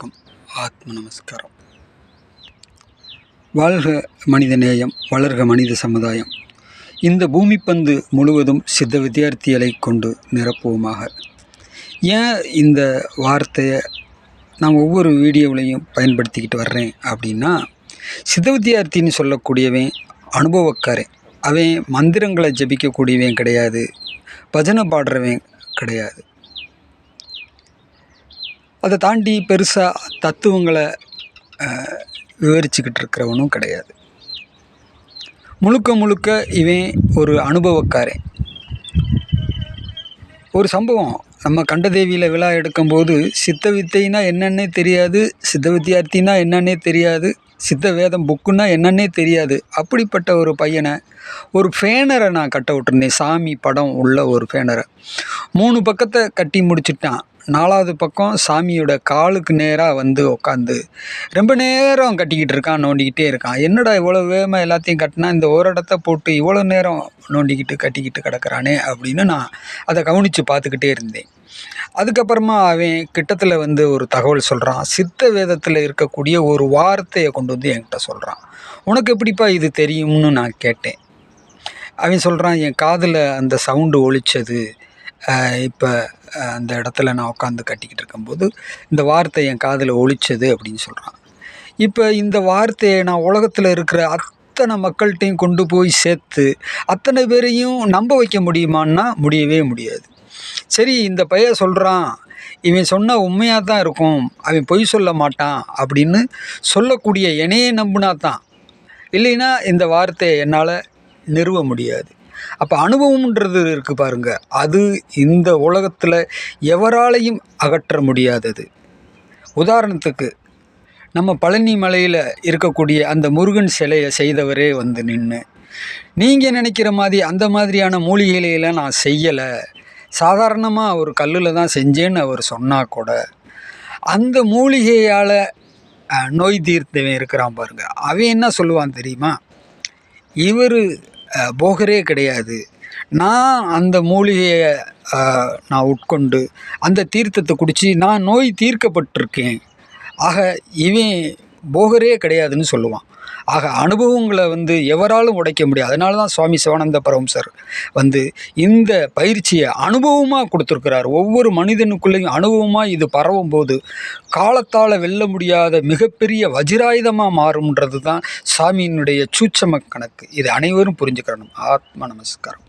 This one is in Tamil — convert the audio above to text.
வணக்கம். ஆத்ம நமஸ்காரம். வாழ்க மனித நேயம், வளர்க மனித சமுதாயம். இந்த பூமி பந்து முழுவதும் சித்த வித்தியார்த்திகளை கொண்டு நிரப்புவோமாக. ஏன் இந்த வார்த்தையை நான் ஒவ்வொரு வீடியோவிலையும் பயன்படுத்திக்கிட்டு வர்றேன் அப்படின்னா, சித்த வித்தியார்த்தின்னு சொல்லக்கூடியவன் அனுபவக்காரன். அவன் மந்திரங்களை ஜபிக்கக்கூடியவன் கிடையாது, பஜனை பாடுறவன் கிடையாது. அதை தாண்டி பெருசாக தத்துவங்களை விவரிச்சுக்கிட்டு இருக்கிறவனும் கிடையாது. முழுக்க முழுக்க இவன் ஒரு அனுபவக்காரன். ஒரு சம்பவம், நம்ம கண்டதேவியில் விழா எடுக்கும்போது சித்த வித்தைனா என்னன்னே தெரியாது, சித்த வித்தியார்த்தினா என்னன்னே தெரியாது, சித்த வேதம் புக்குன்னா என்னன்னே தெரியாது. அப்படிப்பட்ட ஒரு பையனை ஒரு ஃபேனரை நான் கட்ட விட்டுருந்தேன். சாமி படம் உள்ள ஒரு ஃபேனரை 3 பக்கத்தை கட்டி முடிச்சுட்டான். 4வது பக்கம் சாமியோட காலுக்கு நேராக வந்து உட்காந்து ரொம்ப நேரம் கட்டிக்கிட்டு இருக்கான், நோண்டிக்கிட்டே இருக்கான். என்னடா இவ்வளோ வேகமாக எல்லாத்தையும் கட்டினா, இந்த ஒரு இடத்த போட்டு இவ்வளோ நேரம் நோண்டிக்கிட்டு கட்டிக்கிட்டு கிடக்கிறானே அப்படின்னு நான் அதை கவனித்து பார்த்துக்கிட்டே இருந்தேன். அதுக்கப்புறமா அவன் கிட்டத்தில் வந்து ஒரு தகவல் சொல்கிறான். சித்த வேதத்தில் இருக்கக்கூடிய ஒரு வார்த்தையை கொண்டு வந்து என்கிட்ட சொல்கிறான். உனக்கு எப்படிப்பா இது தெரியும்னு நான் கேட்டேன். அவன் சொல்கிறான், என் காதில் அந்த சவுண்டு ஒலிச்சது, இப்போ அந்த இடத்துல நான் உட்காந்து கட்டிக்கிட்டு இருக்கும்போது இந்த வார்த்தை என் காதில் ஒலிச்சது அப்படின்னு சொல்கிறான். இப்போ இந்த வார்த்தையை நான் உலகத்தில் இருக்கிற அத்தனை மக்கள்கிட்டையும் கொண்டு போய் சேர்த்து அத்தனை பேரையும் நம்ப வைக்க முடியுமான்னா முடியவே முடியாது. சரி, இந்த பையன் சொல்கிறான், இவன் சொன்னால் உண்மையாக தான் இருக்கும், அவன் பொய் சொல்ல மாட்டான் அப்படின்னு சொல்லக்கூடிய என்னையே நம்பினா தான், இல்லைன்னா இந்த வார்த்தையை என்னால் நிறுவ முடியாது. அப்போ அனுபவம்ன்றது இருக்குது பாருங்க, அது இந்த உலகத்தில் எவராலையும் அகற்ற முடியாதது. உதாரணத்துக்கு நம்ம பழனி மலையில் இருக்கக்கூடிய அந்த முருகன் சிலையை செய்தவரே வந்து நின்று, நீங்கள் நினைக்கிற மாதிரி அந்த மாதிரியான மூலிகையிலாம் நான் செய்யலை, சாதாரணமாக ஒரு கல்லில் தான் செஞ்சேன்னு அவர் சொன்னால் கூட, அந்த மூலிகையால் நோய் தீர்த்தவன் இருக்கிறான் பாருங்க, அவன் என்ன சொல்லுவான் தெரியுமா? இவர் போகரே கிடையாது, நான் அந்த மூலிகையை நான் உட்கொண்டு அந்த தீர்த்தத்தை குடித்து நான் நோய் தீர்க்கப்பட்டிருக்கேன், ஆக இவன் போகரே கிடையாதுன்னு சொல்லுவான். ஆக அனுபவங்களை வந்து எவராலும் உடைக்க முடியாது. அதனால தான் சுவாமி சிவானந்த பரமஹம்சர் வந்து இந்த பயிற்சியை அனுபவமாக கொடுத்துருக்கிறார். ஒவ்வொரு மனிதனுக்குள்ளேயும் அனுபவமாக இது பரவும் போது காலத்தால் வெல்ல முடியாத மிகப்பெரிய வஜ்ராயுதமாக மாறும்ன்றது தான் சாமியினுடைய சூட்சம கணக்கு. இது அனைவரும் புரிஞ்சுக்கிறணும். ஆத்ம நமஸ்காரம்.